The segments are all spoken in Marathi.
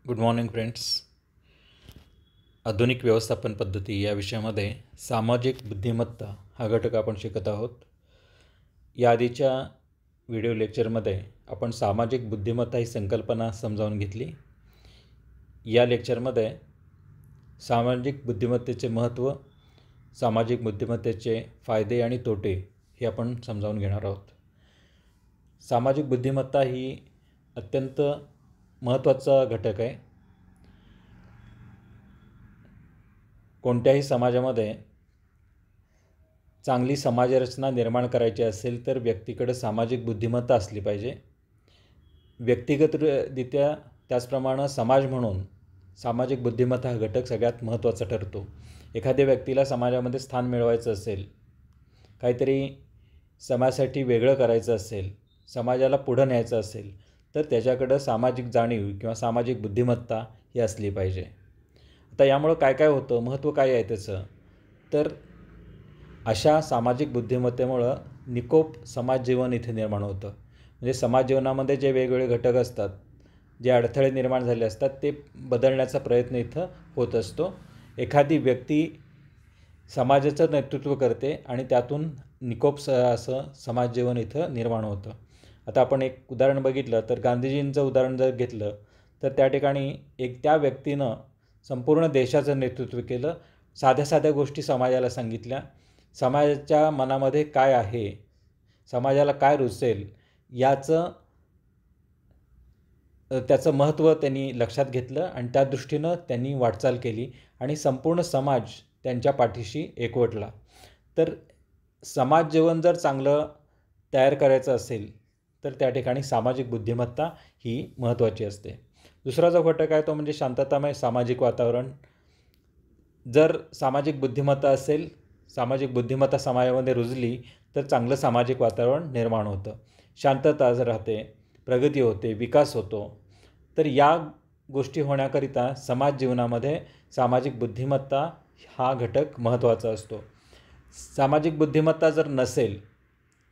Good morning friends. आधुनिक व्यवस्थापन पद्धती या विषयामध्ये सामाजिक बुद्धिमत्ता हा घटक आपण शिकत आहोत. या आधीच्या व्हिडिओ लेक्चरमध्ये आपण सामाजिक बुद्धिमत्ता ही संकल्पना समजावून घेतली. या लेक्चरमध्ये सामाजिक बुद्धिमत्तेचे महत्त्व, सामाजिक बुद्धिमत्तेचे फायदे आणि तोटे हे आपण समजावून घेणार आहोत. सामाजिक बुद्धिमत्ता ही अत्यंत महत्त्वाचा घटक आहे. कोणत्याही समाजामध्ये चांगली समाजरचना निर्माण करायची असेल तर व्यक्तीकडे सामाजिक बुद्धिमत्ता असली पाहिजे. व्यक्तिगतरित्या त्याचप्रमाणे समाज म्हणून सामाजिक बुद्धिमत्ता हा घटक सगळ्यात महत्त्वाचा ठरतो. एखाद्या व्यक्तीला समाजामध्ये स्थान मिळवायचं असेल, काहीतरी समाजासाठी वेगळं करायचं असेल, समाजाला पुढं न्यायचं असेल तर त्याच्याकडं सामाजिक जाणीव किंवा सामाजिक बुद्धिमत्ता ही असली पाहिजे. आता यामुळं काय काय होतं, महत्त्व काय आहे त्याचं, तर अशा सामाजिक बुद्धिमत्तेमुळं निकोप समाज जीवन इथे निर्माण होतं. म्हणजे समाज जीवनामध्ये जे वेगवेगळे घटक असतात, जे अडथळे निर्माण झाले असतात ते बदलण्याचा प्रयत्न इथं होत असतो. एखादी व्यक्ती समाजाचं नेतृत्व करते आणि त्यातून निकोप असं समाज जीवन इथं निर्माण होतं. आता आपण एक उदाहरण बघितलं तर गांधीजींचं उदाहरण जर घेतलं तर त्या ठिकाणी त्या व्यक्तीनं संपूर्ण देशाचं नेतृत्व केलं. साध्या साध्या गोष्टी समाजाला सांगितल्या. समाजाच्या मनामध्ये काय आहे, समाजाला काय रुचेल त्याचं महत्त्व त्यांनी लक्षात घेतलं आणि त्या दृष्टीनं त्यांनी वाटचाल केली आणि संपूर्ण समाज त्यांच्या पाठीशी एकवटला. तर समाज जीवन जर चांगलं तयार करायचं असेल तर त्या ठिकाणी सामाजिक बुद्धिमत्ता ही महत्त्वाची असते. दुसरा जो घटक आहे तो म्हणजे शांततामय सामाजिक वातावरण. जर सामाजिक बुद्धिमत्ता असेल, सामाजिक बुद्धिमत्ता समाजामध्ये रुजली तर चांगलं सामाजिक वातावरण निर्माण होतं, शांतता राहते, प्रगती होते, विकास होतो. तर या गोष्टी होण्याकरिता समाज जीवनामध्ये सामाजिक बुद्धिमत्ता हा घटक महत्त्वाचा असतो. सामाजिक बुद्धिमत्ता जर नसेल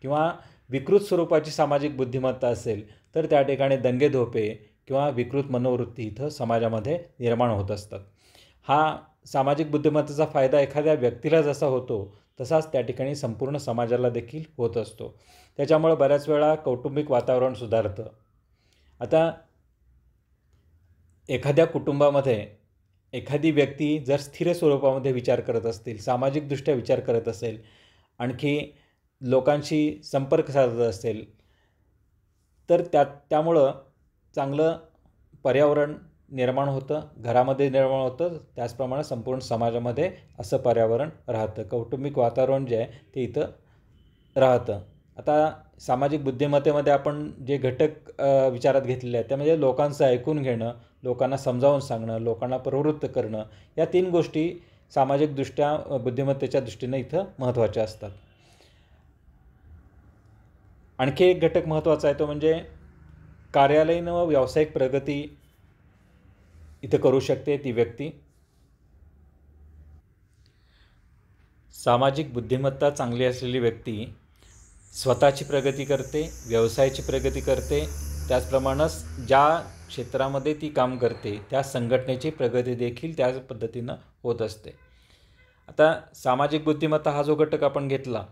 किंवा विकृत स्वरूपाची सामाजिक बुद्धिमत्ता असेल तर त्या ठिकाणी दंगेधोपे किंवा विकृत मनोवृत्ती इथं समाजामध्ये निर्माण होत असतात. हा सामाजिक बुद्धिमत्तेचा फायदा एखाद्या व्यक्तीला जसा होतो तसाच त्या ठिकाणी संपूर्ण समाजाला देखील होत असतो. त्याच्यामुळे बऱ्याच वेळा कौटुंबिक वातावरण सुधारतं. आता एखाद्या कुटुंबामध्ये एखादी व्यक्ती जर स्थिर स्वरूपामध्ये विचार करत असतील, सामाजिकदृष्ट्या विचार करत असेल, आणखी लोकांशी संपर्क साधत असेल तर त्यामुळं चांगलं पर्यावरण निर्माण होतं, घरामध्ये निर्माण होतं, त्याचप्रमाणे संपूर्ण समाजामध्ये असं पर्यावरण राहतं, कौटुंबिक वातावरण जे आहे ते इथं राहतं. आता सामाजिक बुद्धिमत्तेमध्ये आपण जे घटक विचारात घेतलेले आहेत त्यामध्ये लोकांचं ऐकून घेणं, लोकांना समजावून सांगणं, लोकांना प्रवृत्त करणं, या 3 गोष्टी सामाजिकदृष्ट्या बुद्धिमत्तेच्या दृष्टीनं इथं महत्त्वाच्या असतात. आणखी एक घटक महत्त्वाचा आहे तो म्हणजे कार्यालयीन व व्यावसायिक प्रगती इथं करू शकते ती व्यक्ती. सामाजिक बुद्धिमत्ता चांगली असलेली व्यक्ती स्वतःची प्रगती करते, व्यवसायाची प्रगती करते, त्याचप्रमाणेच ज्या क्षेत्रामध्ये ती काम करते त्या संघटनेची प्रगती देखील त्याच पद्धतीनं होत असते. आता सामाजिक बुद्धिमत्ता हा जो घटक आपण घेतला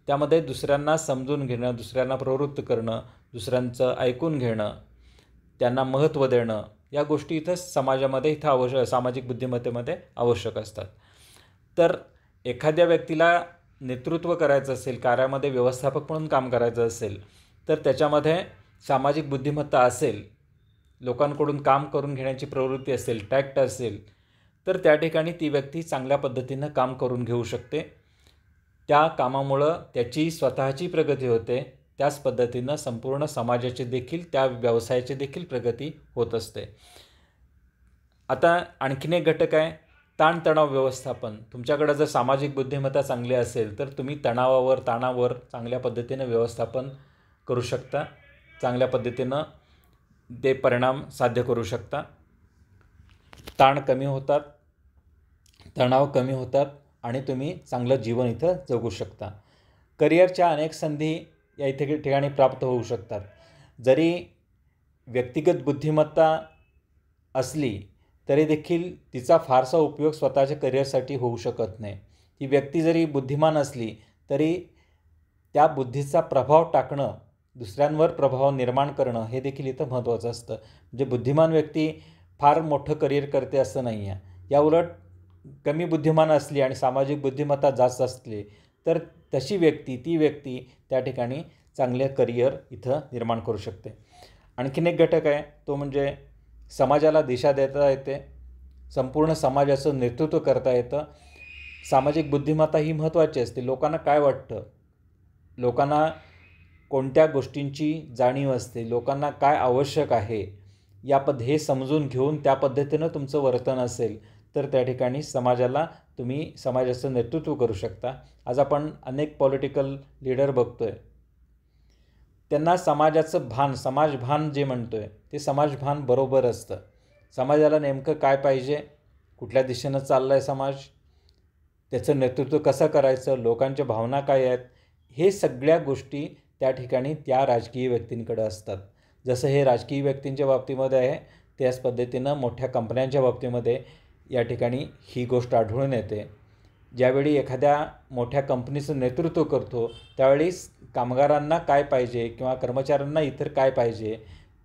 त्यामध्ये दुसऱ्यांना समजून घेणं, दुसऱ्यांना प्रवृत्त करणं, दुसऱ्यांचं ऐकून घेणं, त्यांना महत्त्व देणं, या गोष्टी इथं समाजामध्ये इथं सामाजिक बुद्धिमत्तेमध्ये आवश्यक असतात. तर एखाद्या व्यक्तीला नेतृत्व करायचं असेल, कार्यामध्ये व्यवस्थापक म्हणून काम करायचं असेल तर त्याच्यामध्ये सामाजिक बुद्धिमत्ता असेल, लोकांकडून काम करून घेण्याची प्रवृत्ती असेल, टॅक्ट असेल तर त्या ठिकाणी ती व्यक्ती चांगल्या पद्धतीनं काम करून घेऊ शकते. त्या कामामुळं त्याची स्वतःची प्रगती होते, त्याच पद्धतीनं संपूर्ण समाजाची देखील, त्या व्यवसायाची देखील प्रगती होत असते. आता आणखीन एक घटक आहे ताणतणाव व्यवस्थापन. तुमच्याकडे जर सामाजिक बुद्धिमत्ता चांगली असेल तर तुम्ही ताणावर चांगल्या पद्धतीनं व्यवस्थापन करू शकता, चांगल्या पद्धतीनं ते परिणाम साध्य करू शकता. ताण कमी होतात, तणाव कमी होतात आणि तुम्ही चांगलं जीवन इथं जगू शकता. करिअरच्या अनेक संधी या ठिकाणी प्राप्त होऊ शकतात. जरी व्यक्तिगत बुद्धिमत्ता असली तरी देखील तिचा फारसा उपयोग स्वतःच्या करिअरसाठी होऊ शकत नाही. ती व्यक्ती जरी बुद्धिमान असली तरी त्या बुद्धीचा प्रभाव टाकणं, दुसऱ्यांवर प्रभाव निर्माण करणं हे देखील इथं महत्त्वाचं असतं. म्हणजे बुद्धिमान व्यक्ती फार मोठं करिअर करते असं नाही आहे. याउलट कमी बुद्धिमान असली आणि सामाजिक बुद्धिमत्ता जास्त असली तर ती व्यक्ती त्या ठिकाणी चांगले करिअर इथं निर्माण करू शकते. आणखीन एक घटक आहे तो म्हणजे समाजाला दिशा देता येते, संपूर्ण समाजाचं नेतृत्व करता येतं. सामाजिक बुद्धिमत्ता ही महत्त्वाची असते. लोकांना काय वाटतं, लोकांना कोणत्या गोष्टींची जाणीव असते, लोकांना काय आवश्यक आहे हे समजून घेऊन त्या पद्धतीनं तुमचं वर्तन असेल तर त्या ठिकाणी तुम्ही समाजाचं नेतृत्व करू शकता. आज आपण अनेक पॉलिटिकल लीडर बघतोय, त्यांना समाजभान जे म्हणतोय ते समाजभान बरोबर असतं. समाजाला नेमकं काय पाहिजे, कुठल्या दिशेनं चालला आहे समाज, त्याचं नेतृत्व कसं करायचं, लोकांच्या भावना काय आहेत, हे सगळ्या गोष्टी त्या ठिकाणी त्या राजकीय व्यक्तींकडे असतात. जसं हे राजकीय व्यक्तींच्या बाबतीमध्ये आहे त्याच पद्धतीनं मोठ्या कंपन्यांच्या बाबतीमध्ये या ठिकाणी ही गोष्ट आढळून येते. ज्यावेळी एखाद्या मोठ्या कंपनीचं नेतृत्व करतो त्यावेळी कामगारांना काय पाहिजे किंवा कर्मचाऱ्यांना इतर काय पाहिजे,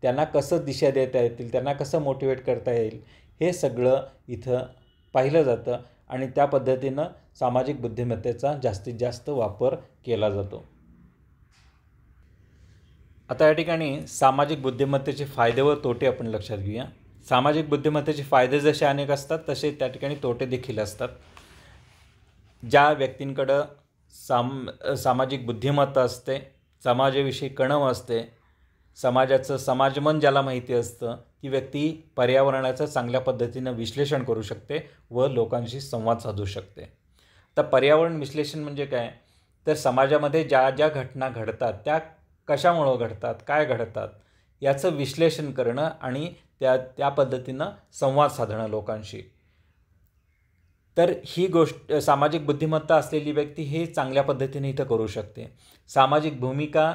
त्यांना कसं दिशा देता येतील, त्यांना कसं मोटिवेट करता येईल, हे सगळं इथं पाहिलं जातं आणि त्या पद्धतीनं सामाजिक बुद्धिमत्तेचा जास्तीत जास्त वापर केला जातो. आता या ठिकाणी सामाजिक बुद्धिमत्तेचे फायदे व तोटे आपण लक्षात घेऊया. सामाजिक बुद्धिमत्तेचे फायदे जसे अनेक असतात तसे त्या ठिकाणी तोटे देखील असतात. ज्या व्यक्तींकडं सामाजिक बुद्धिमत्ता असते, समाजाविषयी कणव असते, समाजाचं समाजमन ज्याला माहिती असतं, ती व्यक्ती पर्यावरणाचं चांगल्या पद्धतीनं विश्लेषण करू शकते व लोकांशी संवाद साधू शकते. तर पर्यावरण विश्लेषण म्हणजे काय, तर समाजामध्ये ज्या ज्या घटना घडतात त्या कशामुळं घडतात, काय घडतात याचं विश्लेषण करणं आणि त्या पद्धतीनं संवाद साधणं लोकांशी. तर ही गोष्ट सामाजिक बुद्धिमत्ता असलेली व्यक्ती हे चांगल्या पद्धतीने इथं करू शकते. सामाजिक भूमिका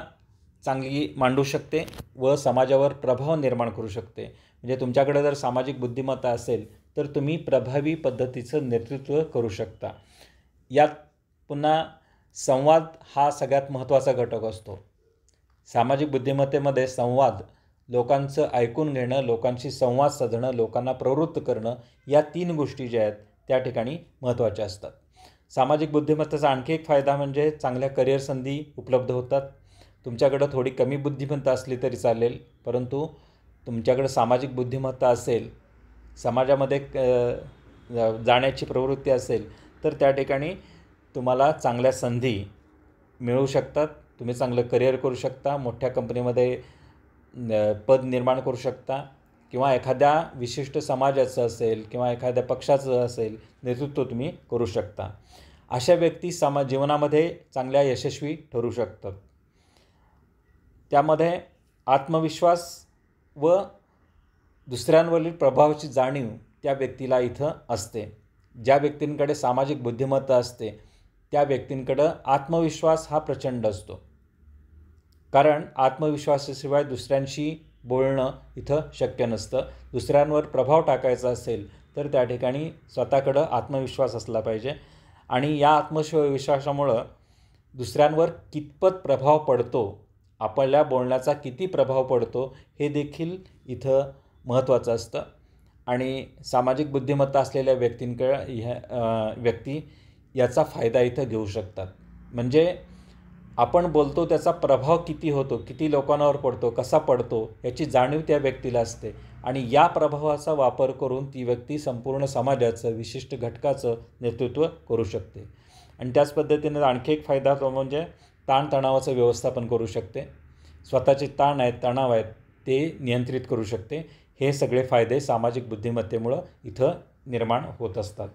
चांगली मांडू शकते व समाजावर प्रभाव निर्माण करू शकते. म्हणजे तुमच्याकडे जर सामाजिक बुद्धिमत्ता असेल तर तुम्ही प्रभावी पद्धतीचं नेतृत्व करू शकता. यात पुन्हा संवाद हा सगळ्यात महत्त्वाचा घटक असतो. सामाजिक बुद्धिमत्तेमध्ये संवाद, लोकांचं ऐकून घेणं, लोकांशी संवाद साधणं, लोकांना प्रवृत्त करणं, या 3 गोष्टी ज्या आहेत त्या ठिकाणी महत्त्वाच्या असतात. सामाजिक बुद्धिमत्तेचा आणखी एक फायदा म्हणजे चांगल्या करिअर संधी उपलब्ध होतात. तुमच्याकडं थोडी कमी बुद्धिमत्ता असली तरी चालेल, परंतु तुमच्याकडं सामाजिक बुद्धिमत्ता असेल, समाजामध्ये जाण्याची प्रवृत्ती असेल तर त्या ठिकाणी तुम्हाला चांगल्या संधी मिळू शकतात. तुम्ही चांगलं करिअर करू शकता, मोठ्या कंपनीमध्ये पद निर्माण करू शकता किंवा एखाद्या विशिष्ट समाजाचं असेल किंवा एखाद्या पक्षाचं असेल नेतृत्व तुम्ही करू शकता. अशा व्यक्ती जीवनामध्ये चांगल्या यशस्वी ठरू शकतात. त्यामध्ये आत्मविश्वास व दुसऱ्यांवरील प्रभावाची जाणीव त्या व्यक्तीला इथं असते. ज्या व्यक्तींकडे सामाजिक बुद्धिमत्ता असते त्या व्यक्तींकडं आत्मविश्वास हा प्रचंड असतो. कारण आत्मविश्वासाशिवाय दुसऱ्यांशी बोलणं इथं शक्य नसतं. दुसऱ्यांवर प्रभाव टाकायचा असेल तर त्या ठिकाणी स्वतःकडं आत्मविश्वास असला पाहिजे आणि या आत्मविश्वासामुळं दुसऱ्यांवर कितपत प्रभाव पडतो, आपल्या बोलण्याचा किती प्रभाव पडतो हे देखील इथं महत्त्वाचं असतं. आणि सामाजिक बुद्धिमत्ता असलेल्या व्यक्ती याचा फायदा इथं घेऊ शकतात. म्हणजे आपण बोलतो त्याचा प्रभाव किती होतो, किती लोकांवर पडतो, कसा पडतो याची जाणीव त्या व्यक्तीला असते आणि या प्रभावाचा वापर करून ती व्यक्ती संपूर्ण समाजाचं, विशिष्ट घटकाचं नेतृत्व करू शकते. आणि त्याच पद्धतीने आणखी एक फायदा तो म्हणजे ताणतणावाचं व्यवस्थापन करू शकते. स्वतःचे तणाव आहेत ते नियंत्रित करू शकते. हे सगळे फायदे सामाजिक बुद्धिमत्तेमुळं इथं निर्माण होत असतात.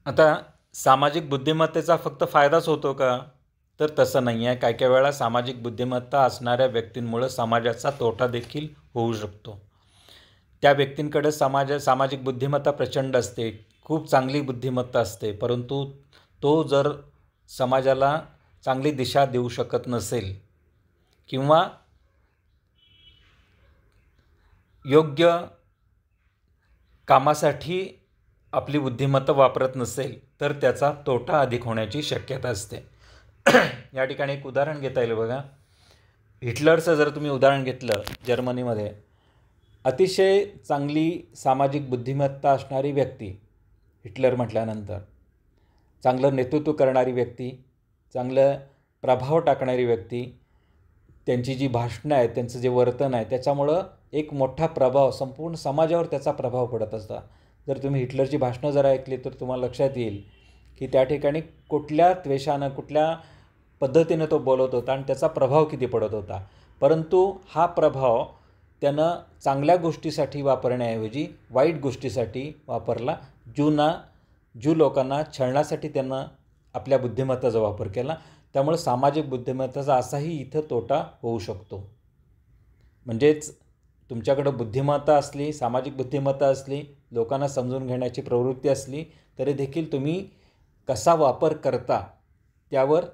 आता सामाजिक बुद्धिमत्तेचा फक्त फायदाच होतो का, तर तसं नाही आहे. काही वेळा सामाजिक बुद्धिमत्ता असणाऱ्या व्यक्तींमुळं समाजाचा तोटा देखील होऊ शकतो. त्या व्यक्तींकडे सामाजिक बुद्धिमत्ता प्रचंड असते, खूप चांगली बुद्धिमत्ता असते, परंतु तो जर समाजाला चांगली दिशा देऊ शकत नसेल किंवा योग्य कामासाठी आपली बुद्धिमत्ता वापरत नसेल तर त्याचा तोटा अधिक होण्याची शक्यता असते. या ठिकाणी एक उदाहरण घेता येईल बघा. हिटलरचं जर तुम्ही उदाहरण घेतलं, जर्मनीमध्ये अतिशय चांगली सामाजिक बुद्धिमत्ता असणारी व्यक्ती, हिटलर म्हटल्यानंतर चांगलं नेतृत्व करणारी व्यक्ती, चांगलं प्रभाव टाकणारी व्यक्ती, त्यांची जी भाषणं आहेत, त्यांचं जे वर्तन आहे, त्याच्यामुळं एक मोठा प्रभाव संपूर्ण समाजावर त्याचा प्रभाव पडत असता. जर तुम्ही हिटलरची भाषणं जर ऐकली तर तुम्हाला लक्षात येईल की त्या ठिकाणी कुठल्या द्वेषानं, कुठल्या पद्धतीनं तो बोलत होता आणि त्याचा प्रभाव किती पडत होता. परंतु हा प्रभाव त्यानं चांगल्या गोष्टीसाठी वापरण्याऐवजी वाईट गोष्टीसाठी वापरला. ज्यू लोकांना छळण्यासाठी त्यानं आपल्या बुद्धिमत्तेचा वापर केला. त्यामुळे सामाजिक बुद्धिमत्तेचा असाही इथं तोटा होऊ शकतो. म्हणजेच तुमच्याकडं बुद्धिमत्ता असली, सामाजिक बुद्धिमत्ता असली, लोकांना समजून घेण्याची प्रवृत्ती असली तरी देखील तुम्ही कसा वापर करता त्यावर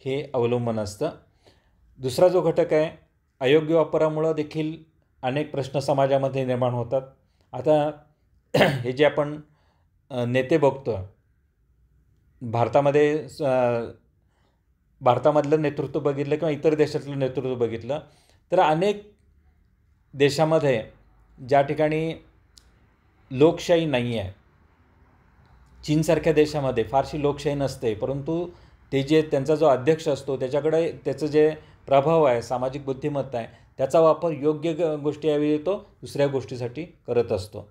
हे अवलंबून असतं. दुसरा जो घटक आहे, अयोग्य वापरामुळं देखील अनेक प्रश्न समाजामध्ये निर्माण होतात. आता हे जे आपण नेते बघतो, भारतामधलं नेतृत्व बघितलं किंवा इतर देशातलं नेतृत्व बघितलं तर अनेक देशामध्ये ज्या ठिकाणी लोकशाही नाही आहे, चीनसारख्या देशामध्ये फारशी लोकशाही नसते, परंतु त्यांचा जो अध्यक्ष असतो त्याच्याकडे त्याचं जे प्रभाव आहे, सामाजिक बुद्धिमत्ता आहे, त्याचा वापर योग्य गोष्टीऐवजी तो दुसऱ्या गोष्टीसाठी करत असतो.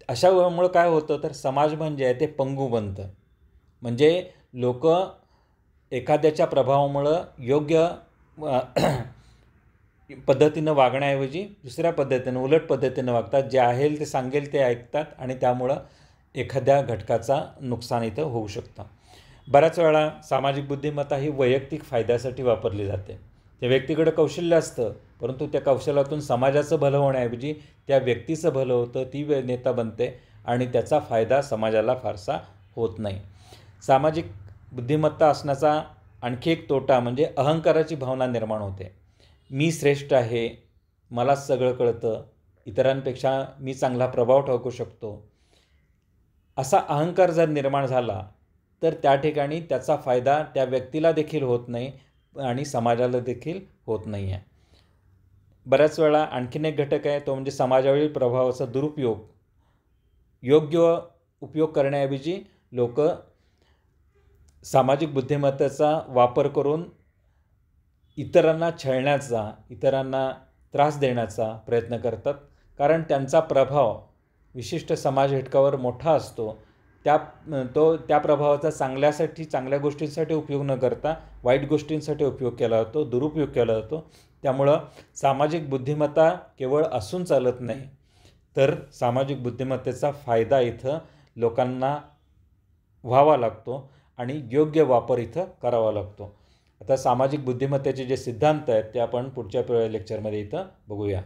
अशामुळं काय होतं तर समाज म्हणजे आहे ते पंगू बनतं. म्हणजे लोक एखाद्याच्या प्रभावामुळं योग्य पद्धतीनं वागण्याऐवजी दुसऱ्या पद्धतीनं, उलट पद्धतीनं वागतात. जे आहे ते सांगेल ते ऐकतात आणि त्यामुळं एखाद्या घटकाचा नुकसान इथं होऊ शकतं. बऱ्याच वेळा सामाजिक बुद्धिमत्ता ही वैयक्तिक फायद्यासाठी वापरली जाते. त्या व्यक्तीकडे कौशल्य असतं, परंतु त्या कौशल्यातून समाजाचं भलं होण्याऐवजी त्या व्यक्तीचं भलं होतं, ती नेता बनते आणि त्याचा फायदा समाजाला फारसा होत नाही. सामाजिक बुद्धिमत्ता असण्याचा आणखी एक तोटा म्हणजे अहंकाराची भावना निर्माण होते. मी श्रेष्ठ आहे, मला सगळं कळतं, इतरांपेक्षा मी चांगला प्रभाव टाकू शकतो, असा अहंकार जर निर्माण झाला तर त्या ठिकाणी त्याचा फायदा त्या व्यक्तीला देखील होत नाही आणि समाजाला देखील होत नाही आहे. बऱ्याच वेळा आणखीन एक घटक आहे, तो म्हणजे समाजावरील प्रभावाचा दुरुपयोग. योग्य उपयोग करण्याऐवजी लोक सामाजिक बुद्धिमत्तेचा वापर करून इतरांना छळण्याचा, इतरांना त्रास देण्याचा प्रयत्न करतात. कारण त्यांचा प्रभाव विशिष्ट समाज घटकावर मोठा असतो. त्या प्रभावाचा चांगल्या गोष्टींसाठी उपयोग न करता वाईट गोष्टींसाठी उपयोग केला जातो, दुरुपयोग केला जातो. त्यामुळं सामाजिक बुद्धिमत्ता केवळ असून चालत नाही, तर सामाजिक बुद्धिमत्तेचा फायदा इथं लोकांना व्हावा लागतो आणि योग्य वापर इथं करावा लागतो. आता सामाजिक बुद्धिमत्तेचे जे सिद्धांत आहेत ते आपण पुढच्या लेक्चरमध्ये इथं बघूया.